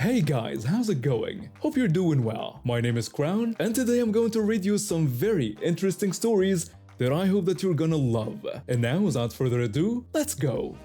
Hey guys, how's it going? Hope you're doing well. My name is Crown, and today I'm going to read you some very interesting stories that I hope that you're gonna love. And now, without further ado, let's go!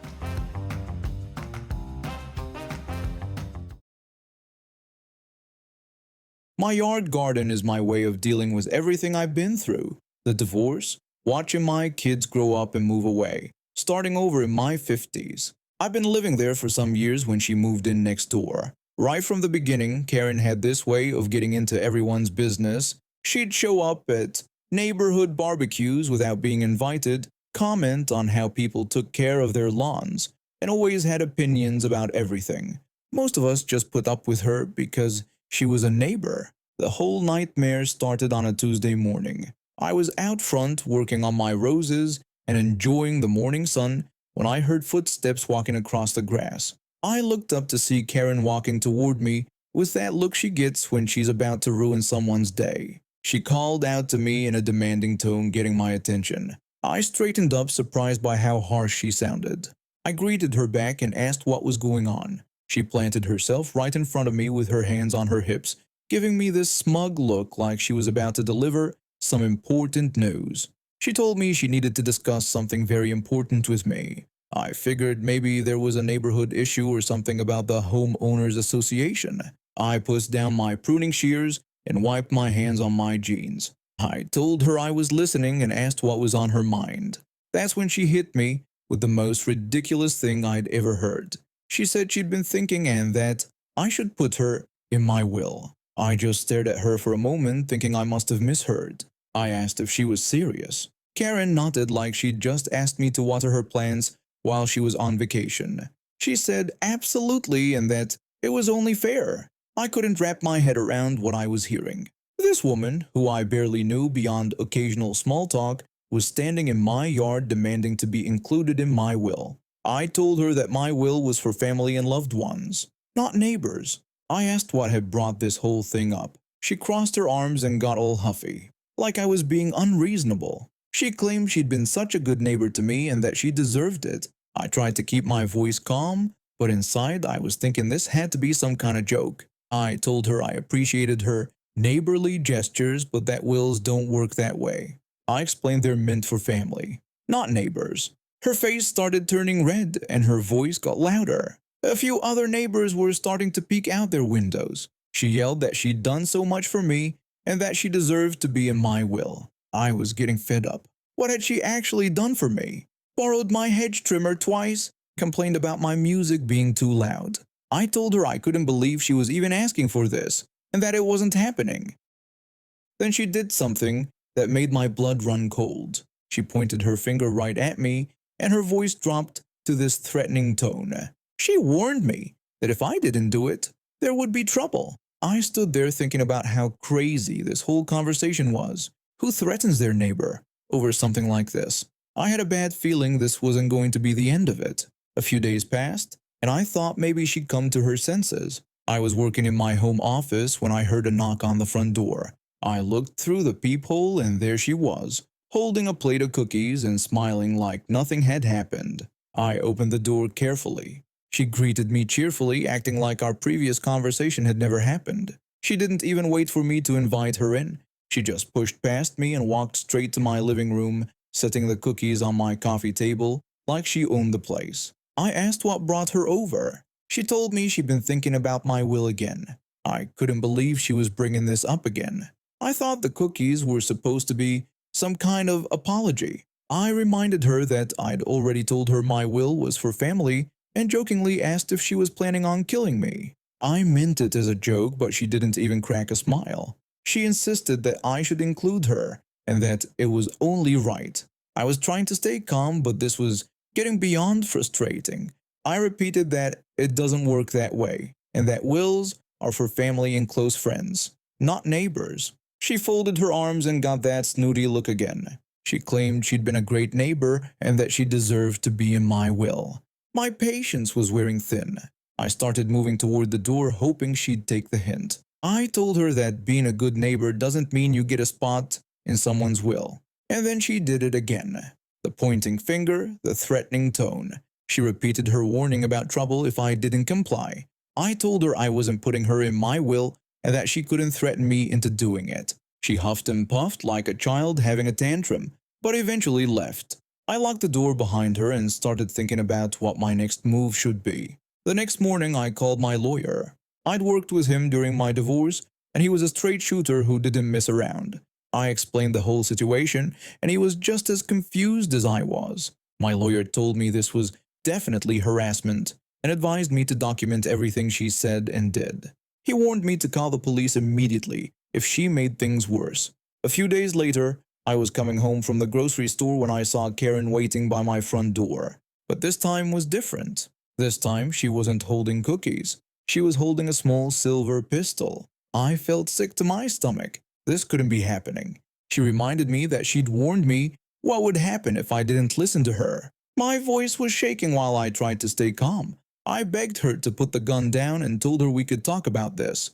My yard garden is my way of dealing with everything I've been through. The divorce, watching my kids grow up and move away, starting over in my 50s. I've been living there for some years when she moved in next door. Right from the beginning, Karen had this way of getting into everyone's business. She'd show up at neighborhood barbecues without being invited, comment on how people took care of their lawns, and always had opinions about everything. Most of us just put up with her because she was a neighbor. The whole nightmare started on a Tuesday morning. I was out front working on my roses and enjoying the morning sun when I heard footsteps walking across the grass. I looked up to see Karen walking toward me with that look she gets when she's about to ruin someone's day. She called out to me in a demanding tone, getting my attention. I straightened up, surprised by how harsh she sounded. I greeted her back and asked what was going on. She planted herself right in front of me with her hands on her hips, giving me this smug look like she was about to deliver some important news. She told me she needed to discuss something very important with me. I figured maybe there was a neighborhood issue or something about the homeowners association. I pushed down my pruning shears and wiped my hands on my jeans. I told her I was listening and asked what was on her mind. That's when she hit me with the most ridiculous thing I'd ever heard. She said she'd been thinking and that I should put her in my will. I just stared at her for a moment, thinking I must have misheard. I asked if she was serious. Karen nodded like she'd just asked me to water her plants while she was on vacation. She said absolutely and that it was only fair. I couldn't wrap my head around what I was hearing. This woman, who I barely knew beyond occasional small talk, was standing in my yard demanding to be included in my will. I told her that my will was for family and loved ones, not neighbors. I asked what had brought this whole thing up. She crossed her arms and got all huffy, like I was being unreasonable. She claimed she'd been such a good neighbor to me and that she deserved it. I tried to keep my voice calm, but inside I was thinking this had to be some kind of joke. I told her I appreciated her neighborly gestures, but that wills don't work that way. I explained they're meant for family, not neighbors. Her face started turning red and her voice got louder. A few other neighbors were starting to peek out their windows. She yelled that she'd done so much for me and that she deserved to be in my will. I was getting fed up. What had she actually done for me? Borrowed my hedge trimmer twice, complained about my music being too loud. I told her I couldn't believe she was even asking for this and that it wasn't happening. Then she did something that made my blood run cold. She pointed her finger right at me and her voice dropped to this threatening tone. She warned me that if I didn't do it, there would be trouble. I stood there thinking about how crazy this whole conversation was. Who threatens their neighbor over something like this? I had a bad feeling this wasn't going to be the end of it. A few days passed, and I thought maybe she'd come to her senses. I was working in my home office when I heard a knock on the front door. I looked through the peephole and there she was, holding a plate of cookies and smiling like nothing had happened. I opened the door carefully. She greeted me cheerfully, acting like our previous conversation had never happened. She didn't even wait for me to invite her in. She just pushed past me and walked straight to my living room, setting the cookies on my coffee table like she owned the place. I asked what brought her over. She told me she'd been thinking about my will again. I couldn't believe she was bringing this up again. I thought the cookies were supposed to be some kind of apology. I reminded her that I'd already told her my will was for family and jokingly asked if she was planning on killing me. I meant it as a joke, but she didn't even crack a smile. She insisted that I should include her and that it was only right. I was trying to stay calm, but this was getting beyond frustrating. I repeated that it doesn't work that way and that wills are for family and close friends, not neighbors. She folded her arms and got that snooty look again. She claimed she'd been a great neighbor and that she deserved to be in my will. My patience was wearing thin. I started moving toward the door, hoping she'd take the hint. I told her that being a good neighbor doesn't mean you get a spot in someone's will. And then she did it again. The pointing finger, the threatening tone. She repeated her warning about trouble if I didn't comply. I told her I wasn't putting her in my will and that she couldn't threaten me into doing it. She huffed and puffed like a child having a tantrum, but eventually left. I locked the door behind her and started thinking about what my next move should be. The next morning, I called my lawyer. I'd worked with him during my divorce, and he was a straight shooter who didn't mess around. I explained the whole situation, and he was just as confused as I was. My lawyer told me this was definitely harassment and advised me to document everything she said and did. He warned me to call the police immediately if she made things worse. A few days later, I was coming home from the grocery store when I saw Karen waiting by my front door. But this time was different. This time, she wasn't holding cookies. She was holding a small silver pistol. I felt sick to my stomach. This couldn't be happening. She reminded me that she'd warned me what would happen if I didn't listen to her. My voice was shaking while I tried to stay calm. I begged her to put the gun down and told her we could talk about this.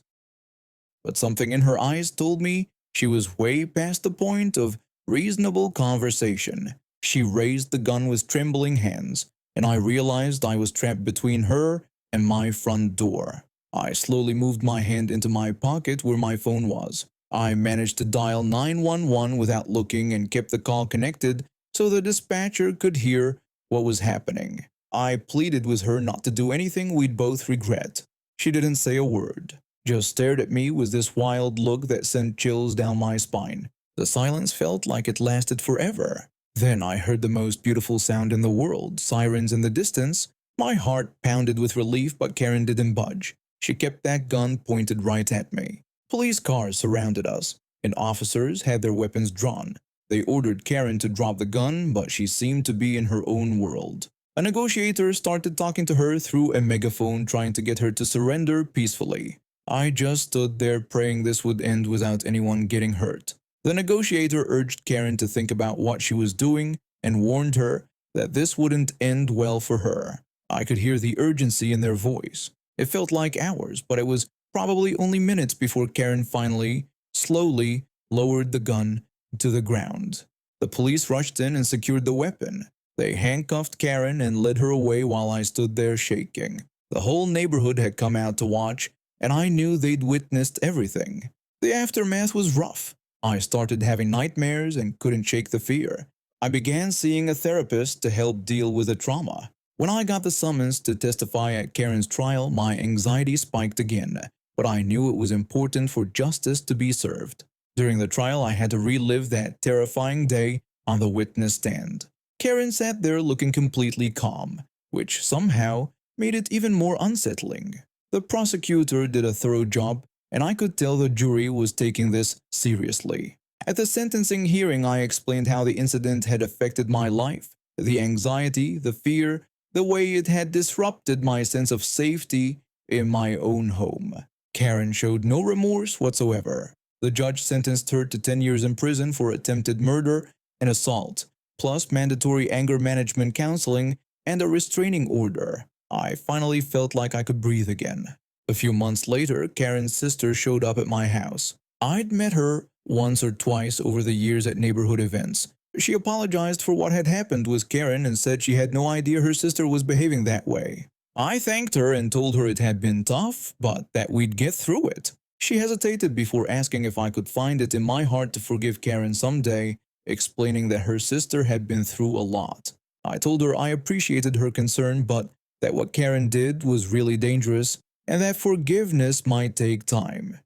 But something in her eyes told me she was way past the point of reasonable conversation. She raised the gun with trembling hands, and I realized I was trapped between her and my front door. I slowly moved my hand into my pocket where my phone was. I managed to dial 911 without looking and kept the call connected so the dispatcher could hear what was happening. I pleaded with her not to do anything we'd both regret. She didn't say a word, just stared at me with this wild look that sent chills down my spine. The silence felt like it lasted forever. Then I heard the most beautiful sound in the world, sirens in the distance. My heart pounded with relief, but Karen didn't budge. She kept that gun pointed right at me. Police cars surrounded us, and officers had their weapons drawn. They ordered Karen to drop the gun, but she seemed to be in her own world. A negotiator started talking to her through a megaphone, trying to get her to surrender peacefully. I just stood there praying this would end without anyone getting hurt. The negotiator urged Karen to think about what she was doing and warned her that this wouldn't end well for her. I could hear the urgency in their voice. It felt like hours, but it was probably only minutes before Karen finally, slowly lowered the gun to the ground. The police rushed in and secured the weapon. They handcuffed Karen and led her away while I stood there shaking. The whole neighborhood had come out to watch, and I knew they'd witnessed everything. The aftermath was rough. I started having nightmares and couldn't shake the fear. I began seeing a therapist to help deal with the trauma. When I got the summons to testify at Karen's trial, my anxiety spiked again, but I knew it was important for justice to be served. During the trial, I had to relive that terrifying day on the witness stand. Karen sat there looking completely calm, which somehow made it even more unsettling. The prosecutor did a thorough job, and I could tell the jury was taking this seriously. At the sentencing hearing, I explained how the incident had affected my life, the anxiety, the fear, the way it had disrupted my sense of safety in my own home. Karen showed no remorse whatsoever. The judge sentenced her to 10 years in prison for attempted murder and assault, plus mandatory anger management counseling and a restraining order. I finally felt like I could breathe again. A few months later, Karen's sister showed up at my house. I'd met her once or twice over the years at neighborhood events. She apologized for what had happened with Karen and said she had no idea her sister was behaving that way. I thanked her and told her it had been tough, but that we'd get through it. She hesitated before asking if I could find it in my heart to forgive Karen someday, explaining that her sister had been through a lot. I told her I appreciated her concern, but that what Karen did was really dangerous and that forgiveness might take time.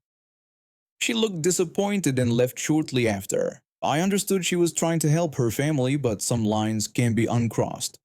She looked disappointed and left shortly after. I understood she was trying to help her family, but some lines can be uncrossed.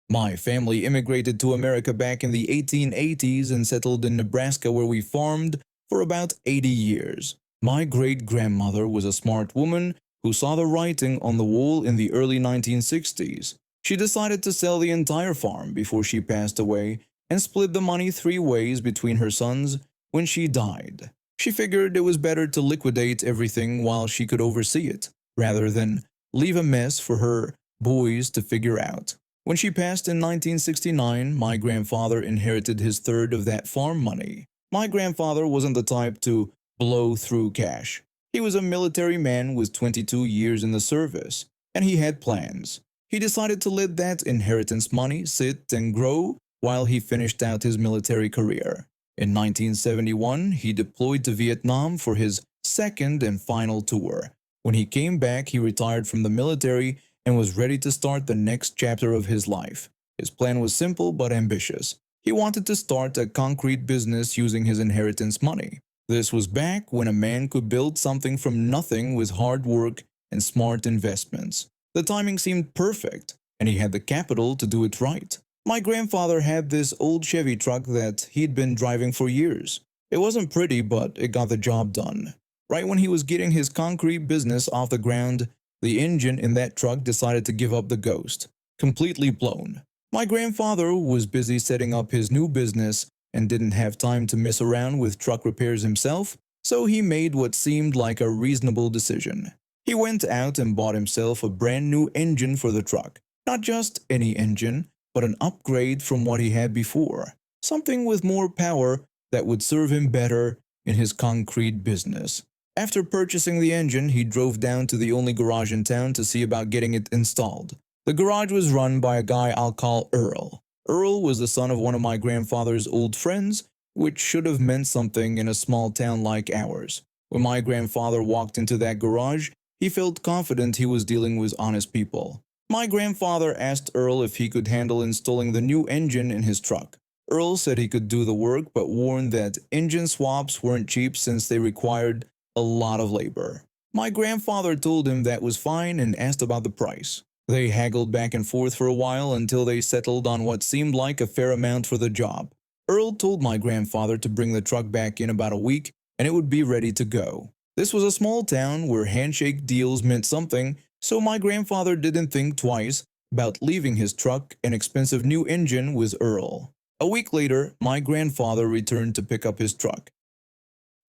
My family immigrated to America back in the 1880s and settled in Nebraska, where we farmed for about 80 years. My great-grandmother was a smart woman who saw the writing on the wall in the early 1960s. She decided to sell the entire farm before she passed away and split the money 3 ways between her sons when she died. She figured it was better to liquidate everything while she could oversee it, rather than leave a mess for her boys to figure out. When she passed in 1969, my grandfather inherited his third of that farm money. My grandfather wasn't the type to blow through cash. He was a military man with 22 years in the service, and he had plans. He decided to let that inheritance money sit and grow while he finished out his military career. In 1971, he deployed to Vietnam for his second and final tour. When he came back, he retired from the military and was ready to start the next chapter of his life. His plan was simple but ambitious. He wanted to start a concrete business using his inheritance money. This was back when a man could build something from nothing with hard work and smart investments. The timing seemed perfect, and he had the capital to do it right. My grandfather had this old Chevy truck that he'd been driving for years. It wasn't pretty, but it got the job done. Right when he was getting his concrete business off the ground, the engine in that truck decided to give up the ghost, completely blown. My grandfather was busy setting up his new business and didn't have time to mess around with truck repairs himself, so he made what seemed like a reasonable decision. He went out and bought himself a brand new engine for the truck. Not just any engine, but an upgrade from what he had before. Something with more power that would serve him better in his concrete business. After purchasing the engine, he drove down to the only garage in town to see about getting it installed. The garage was run by a guy I'll call Earl. Earl was the son of one of my grandfather's old friends, which should have meant something in a small town like ours. When my grandfather walked into that garage, he felt confident he was dealing with honest people. My grandfather asked Earl if he could handle installing the new engine in his truck. Earl said he could do the work, but warned that engine swaps weren't cheap since they required a lot of labor. My grandfather told him that was fine and asked about the price. They haggled back and forth for a while until they settled on what seemed like a fair amount for the job. Earl told my grandfather to bring the truck back in about a week and it would be ready to go. This was a small town where handshake deals meant something, so my grandfather didn't think twice about leaving his truck and expensive new engine with Earl. A week later, my grandfather returned to pick up his truck.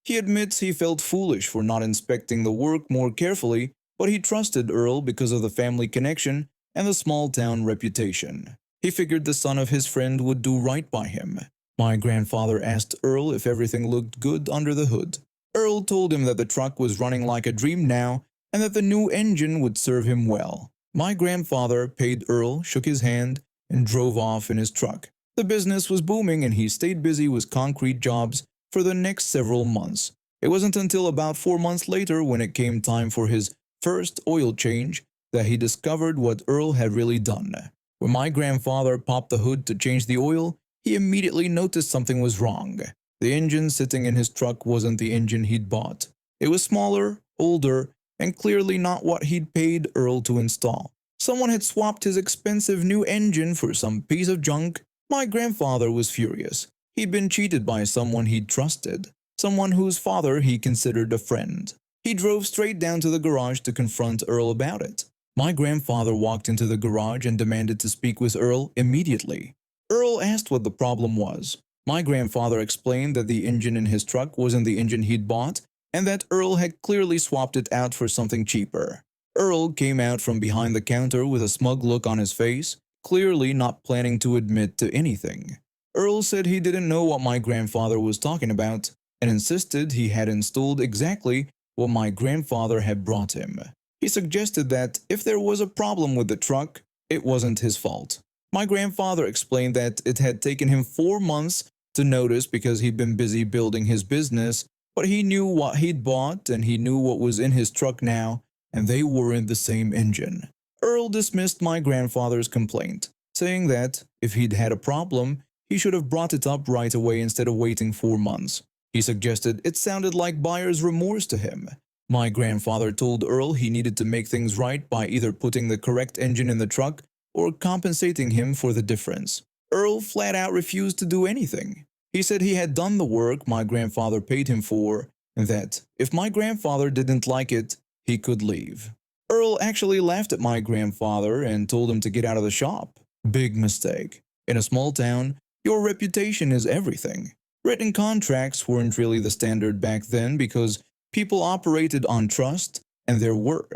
He admits he felt foolish for not inspecting the work more carefully, but he trusted Earl because of the family connection and the small town reputation. He figured the son of his friend would do right by him. My grandfather asked Earl if everything looked good under the hood. Earl told him that the truck was running like a dream now and that the new engine would serve him well. My grandfather paid Earl, shook his hand, and drove off in his truck. The business was booming and he stayed busy with concrete jobs for the next several months. It wasn't until about 4 months later, when it came time for his first oil change, that he discovered what Earl had really done. When my grandfather popped the hood to change the oil, he immediately noticed something was wrong. The engine sitting in his truck wasn't the engine he'd bought. It was smaller, older, and clearly not what he'd paid Earl to install. Someone had swapped his expensive new engine for some piece of junk. My grandfather was furious. He'd been cheated by someone he'd trusted, someone whose father he considered a friend. He drove straight down to the garage to confront Earl about it. My grandfather walked into the garage and demanded to speak with Earl immediately. Earl asked what the problem was. My grandfather explained that the engine in his truck wasn't the engine he'd bought, and that Earl had clearly swapped it out for something cheaper. Earl came out from behind the counter with a smug look on his face, clearly not planning to admit to anything. Earl said he didn't know what my grandfather was talking about, and insisted he had installed exactly what my grandfather had brought him. He suggested that if there was a problem with the truck, it wasn't his fault. My grandfather explained that it had taken him 4 months to notice because he'd been busy building his business, but he knew what he'd bought and he knew what was in his truck now, and they weren't the same engine. Earl dismissed my grandfather's complaint, saying that if he'd had a problem, he should have brought it up right away instead of waiting 4 months. He suggested it sounded like buyer's remorse to him. My grandfather told Earl he needed to make things right by either putting the correct engine in the truck or compensating him for the difference. Earl flat out refused to do anything. He said he had done the work my grandfather paid him for, and that if my grandfather didn't like it, he could leave. Earl actually laughed at my grandfather and told him to get out of the shop. Big mistake. In a small town, your reputation is everything. Written contracts weren't really the standard back then because people operated on trust, and there were.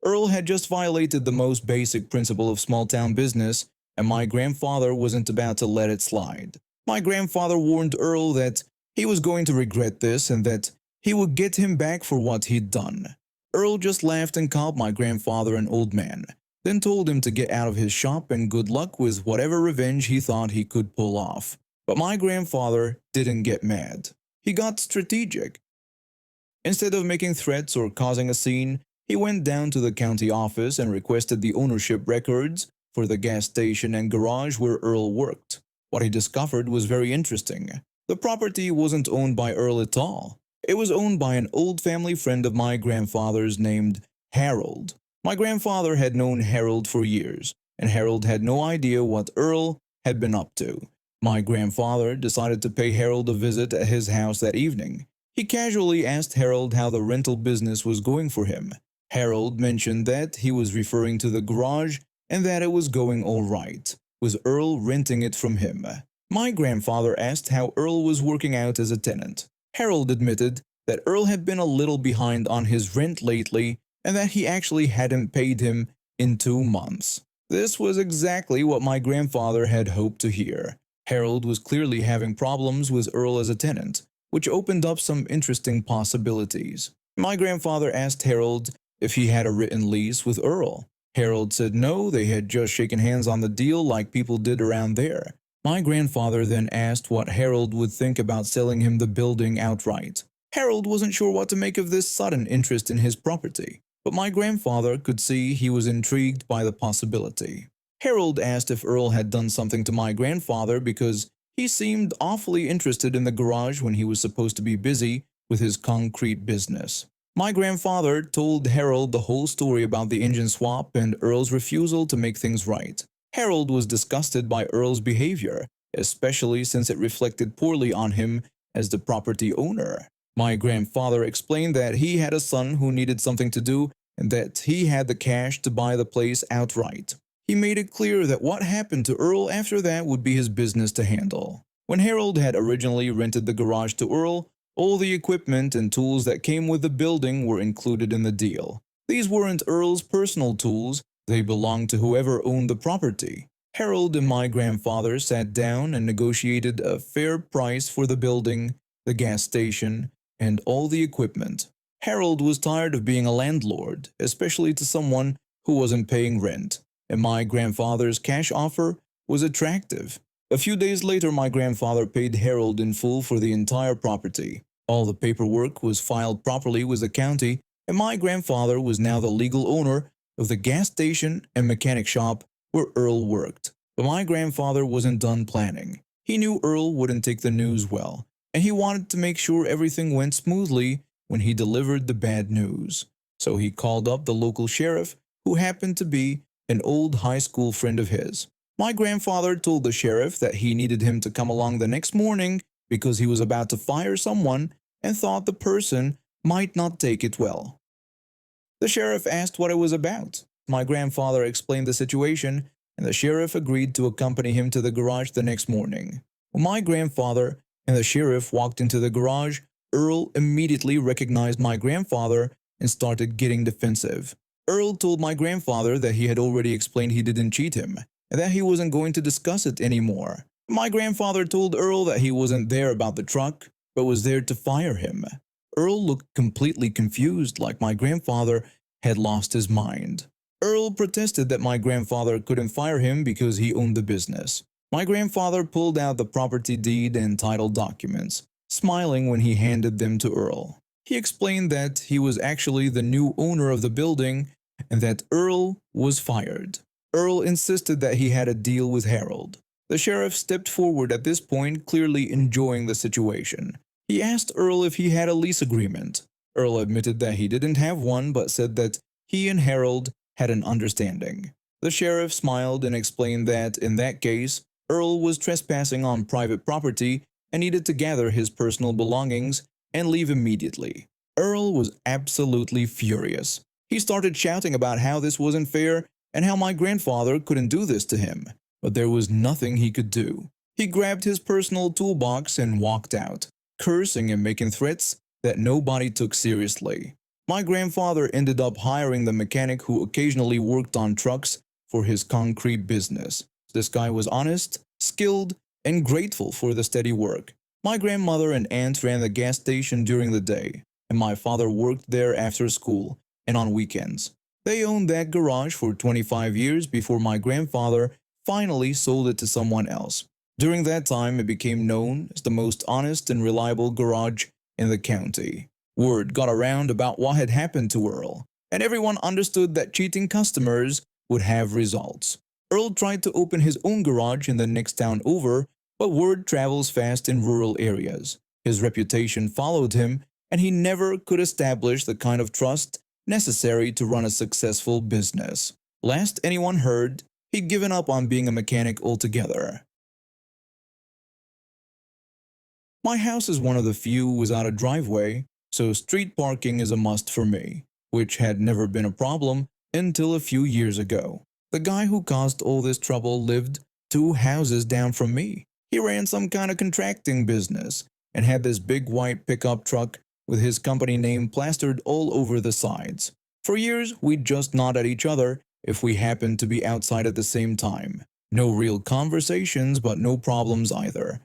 Earl had just violated the most basic principle of small-town business, and my grandfather wasn't about to let it slide. My grandfather warned Earl that he was going to regret this and that he would get him back for what he'd done. Earl just laughed and called my grandfather an old man. then told him to get out of his shop and good luck with whatever revenge he thought he could pull off. But my grandfather didn't get mad. He got strategic. Instead of making threats or causing a scene, he went down to the county office and requested the ownership records for the gas station and garage where Earl worked. What he discovered was very interesting. The property wasn't owned by Earl at all. It was owned by an old family friend of my grandfather's named Harold. My grandfather had known Harold for years, and Harold had no idea what Earl had been up to. My grandfather decided to pay Harold a visit at his house that evening. He casually asked Harold how the rental business was going for him. Harold mentioned that he was referring to the garage and that it was going all right, with Earl renting it from him. My grandfather asked how Earl was working out as a tenant. Harold admitted that Earl had been a little behind on his rent lately and that he actually hadn't paid him in 2 months. This was exactly what my grandfather had hoped to hear. Harold was clearly having problems with Earl as a tenant, which opened up some interesting possibilities. My grandfather asked Harold if he had a written lease with Earl. Harold said no, they had just shaken hands on the deal like people did around there. My grandfather then asked what Harold would think about selling him the building outright. Harold wasn't sure what to make of this sudden interest in his property, but my grandfather could see he was intrigued by the possibility. Harold asked if Earl had done something to my grandfather because he seemed awfully interested in the garage when he was supposed to be busy with his concrete business. My grandfather told Harold the whole story about the engine swap and Earl's refusal to make things right. Harold was disgusted by Earl's behavior, especially since it reflected poorly on him as the property owner. My grandfather explained that he had a son who needed something to do and that he had the cash to buy the place outright. He made it clear that what happened to Earl after that would be his business to handle. When Harold had originally rented the garage to Earl, all the equipment and tools that came with the building were included in the deal. These weren't Earl's personal tools, they belonged to whoever owned the property. Harold and my grandfather sat down and negotiated a fair price for the building, the gas station, and all the equipment. Harold was tired of being a landlord, especially to someone who wasn't paying rent, and my grandfather's cash offer was attractive. A few days later, my grandfather paid Harold in full for the entire property. All the paperwork was filed properly with the county, and my grandfather was now the legal owner of the gas station and mechanic shop where Earl worked. But my grandfather wasn't done planning. He knew Earl wouldn't take the news well, and he wanted to make sure everything went smoothly when he delivered the bad news. So he called up the local sheriff, who happened to be an old high school friend of his. My grandfather told the sheriff that he needed him to come along the next morning because he was about to fire someone and thought the person might not take it well. The sheriff asked what it was about. My grandfather explained the situation, and the sheriff agreed to accompany him to the garage the next morning. When my grandfather and the sheriff walked into the garage, Earl immediately recognized my grandfather and started getting defensive. Earl told my grandfather that he had already explained he didn't cheat him, and that he wasn't going to discuss it anymore. My grandfather told Earl that he wasn't there about the truck, but was there to fire him. Earl looked completely confused, like my grandfather had lost his mind. Earl protested that my grandfather couldn't fire him because he owned the business. My grandfather pulled out the property deed and title documents, smiling when he handed them to Earl. He explained that he was actually the new owner of the building and that Earl was fired. Earl insisted that he had a deal with Harold. The sheriff stepped forward at this point, clearly enjoying the situation. He asked Earl if he had a lease agreement. Earl admitted that he didn't have one, but said that he and Harold had an understanding. The sheriff smiled and explained that, in that case, Earl was trespassing on private property and needed to gather his personal belongings and leave immediately. Earl was absolutely furious. He started shouting about how this wasn't fair and how my grandfather couldn't do this to him, but there was nothing he could do. He grabbed his personal toolbox and walked out, cursing and making threats that nobody took seriously. My grandfather ended up hiring the mechanic who occasionally worked on trucks for his concrete business. This guy was honest, skilled, and grateful for the steady work. My grandmother and aunt ran the gas station during the day, and my father worked there after school and on weekends. They owned that garage for 25 years before my grandfather finally sold it to someone else. During that time, it became known as the most honest and reliable garage in the county. Word got around about what had happened to Earl, and everyone understood that cheating customers would have results. Earl tried to open his own garage in the next town over, but word travels fast in rural areas. His reputation followed him, and he never could establish the kind of trust necessary to run a successful business. Last anyone heard, he'd given up on being a mechanic altogether. My house is one of the few without a driveway, so street parking is a must for me, which had never been a problem until a few years ago. The guy who caused all this trouble lived 2 houses down from me. He ran some kind of contracting business and had this big white pickup truck with his company name plastered all over the sides. For years, we'd just nod at each other if we happened to be outside at the same time. No real conversations, but no problems either.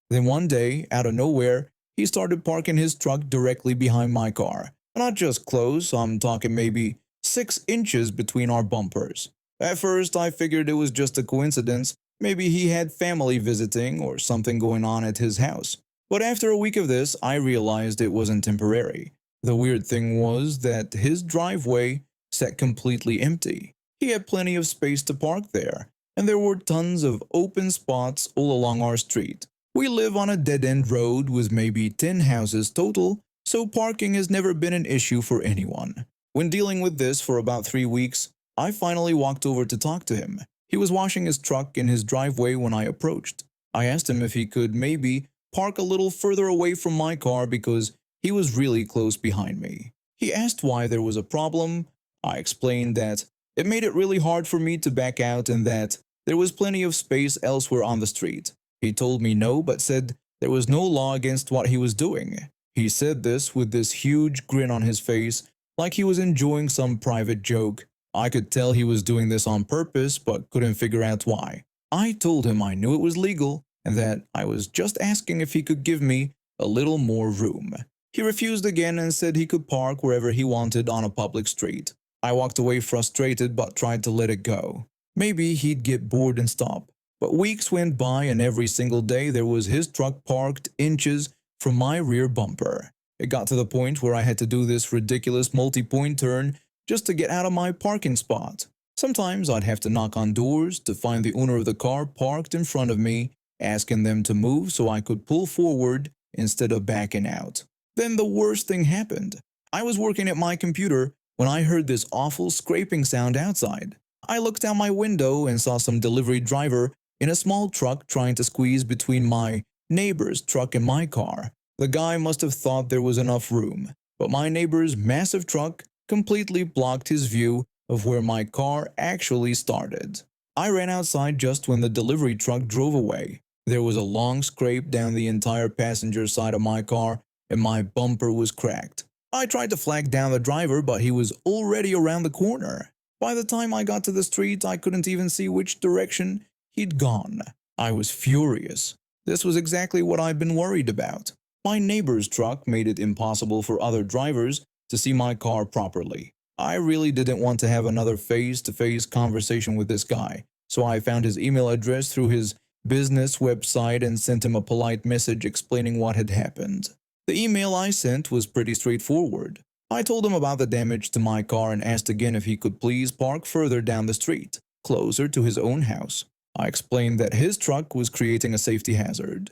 Then one day, out of nowhere, he started parking his truck directly behind my car. Not just close, I'm talking maybe 6 inches between our bumpers. At first, I figured it was just a coincidence. Maybe he had family visiting or something going on at his house. But after a week of this, I realized it wasn't temporary. The weird thing was that his driveway sat completely empty. He had plenty of space to park there, and there were tons of open spots all along our street. We live on a dead-end road with maybe 10 houses total, so parking has never been an issue for anyone. When dealing with this for about 3 weeks, I finally walked over to talk to him. He was washing his truck in his driveway when I approached. I asked him if he could maybe park a little further away from my car because he was really close behind me. He asked why there was a problem. I explained that it made it really hard for me to back out and that there was plenty of space elsewhere on the street. He told me no, but said there was no law against what he was doing. He said this with this huge grin on his face, like he was enjoying some private joke. I could tell he was doing this on purpose, but couldn't figure out why. I told him I knew it was legal and that I was just asking if he could give me a little more room. He refused again and said he could park wherever he wanted on a public street. I walked away frustrated but tried to let it go. Maybe he'd get bored and stop. But weeks went by and every single day there was his truck parked inches from my rear bumper. It got to the point where I had to do this ridiculous multi-point turn just to get out of my parking spot. Sometimes I'd have to knock on doors to find the owner of the car parked in front of me, asking them to move so I could pull forward instead of backing out. Then the worst thing happened. I was working at my computer when I heard this awful scraping sound outside. I looked out my window and saw some delivery driver in a small truck trying to squeeze between my neighbor's truck and my car. The guy must have thought there was enough room, but my neighbor's massive truck completely blocked his view of where my car actually started. I ran outside just when the delivery truck drove away. There was a long scrape down the entire passenger side of my car and my bumper was cracked. I tried to flag down the driver, but he was already around the corner. By the time I got to the street, I couldn't even see which direction he'd gone. I was furious. This was exactly what I'd been worried about. My neighbor's truck made it impossible for other drivers to see my car properly. I really didn't want to have another face-to-face conversation with this guy, so I found his email address through his business website and sent him a polite message explaining what had happened. The email I sent was pretty straightforward. I told him about the damage to my car and asked again if he could please park further down the street, closer to his own house. I explained that his truck was creating a safety hazard.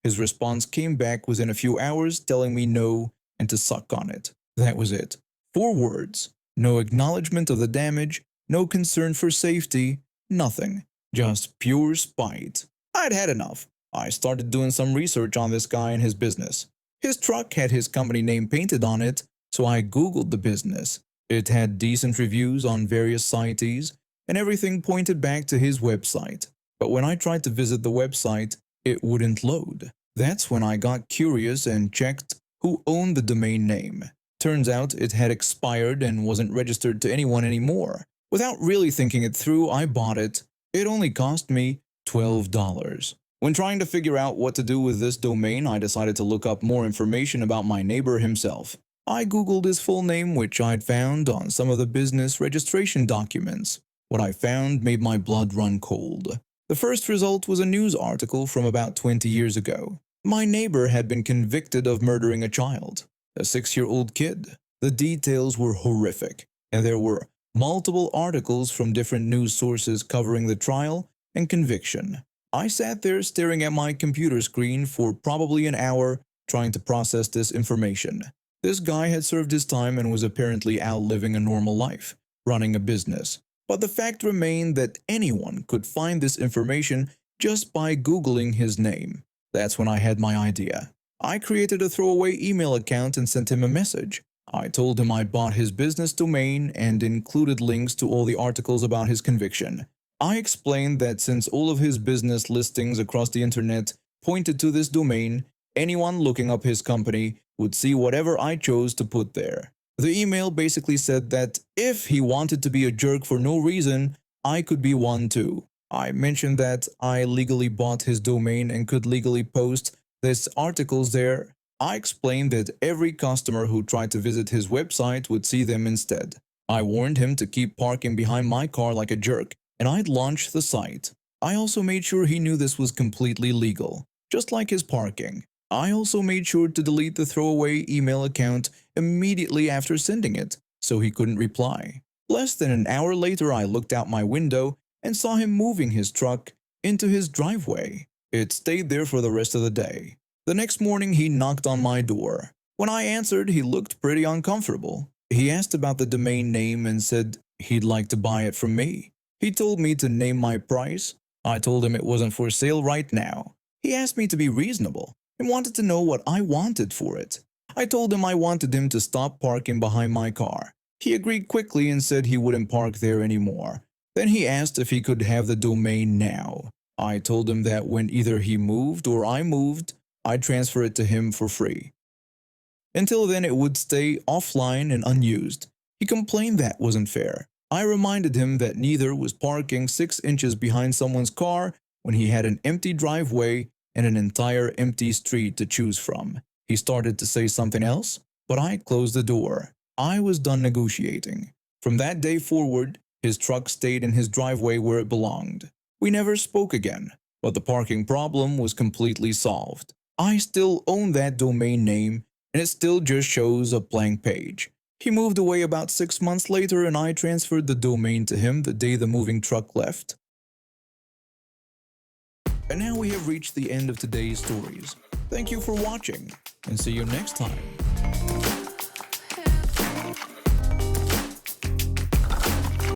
His response came back within a few hours telling me no and to suck on it. That was it. 4 words. No acknowledgement of the damage, no concern for safety, nothing. Just pure spite. I'd had enough. I started doing some research on this guy and his business. His truck had his company name painted on it, so I googled the business. It had decent reviews on various sites, and everything pointed back to his website. But when I tried to visit the website, it wouldn't load. That's when I got curious and checked who owned the domain name. Turns out it had expired and wasn't registered to anyone anymore. Without really thinking it through, I bought it. It only cost me $12. When trying to figure out what to do with this domain, I decided to look up more information about my neighbor himself. I googled his full name, which I'd found on some of the business registration documents. What I found made my blood run cold. The first result was a news article from about 20 years ago. My neighbor had been convicted of murdering a child, a 6-year-old kid. The details were horrific, and there were multiple articles from different news sources covering the trial and conviction. I sat there staring at my computer screen for probably an hour trying to process this information. This guy had served his time and was apparently out living a normal life, running a business. But the fact remained that anyone could find this information just by Googling his name. That's when I had my idea. I created a throwaway email account and sent him a message. I told him I bought his business domain and included links to all the articles about his conviction. I explained that since all of his business listings across the internet pointed to this domain, anyone looking up his company would see whatever I chose to put there. The email basically said that if he wanted to be a jerk for no reason, I could be one too. I mentioned that I legally bought his domain and could legally post these articles there. I explained that every customer who tried to visit his website would see them instead. I warned him to keep parking behind my car like a jerk, and I'd launch the site. I also made sure he knew this was completely legal, just like his parking. I also made sure to delete the throwaway email account immediately after sending it, so he couldn't reply. Less than an hour later, I looked out my window and saw him moving his truck into his driveway. It stayed there for the rest of the day. The next morning, he knocked on my door. When I answered, he looked pretty uncomfortable. He asked about the domain name and said he'd like to buy it from me. He told me to name my price. I told him it wasn't for sale right now. He asked me to be reasonable and wanted to know what I wanted for it. I told him I wanted him to stop parking behind my car. He agreed quickly and said he wouldn't park there anymore. Then he asked if he could have the domain now. I told him that when either he moved or I moved, I'd transfer it to him for free. Until then, it would stay offline and unused. He complained that wasn't fair. I reminded him that neither was parking 6 inches behind someone's car when he had an empty driveway and an entire empty street to choose from. He started to say something else, but I closed the door. I was done negotiating. From that day forward, his truck stayed in his driveway where it belonged. We never spoke again, but the parking problem was completely solved. I still own that domain name, and it still just shows a blank page. He moved away about 6 months later, and I transferred the domain to him the day the moving truck left. And now we have reached the end of today's stories. Thank you for watching, and see you next time.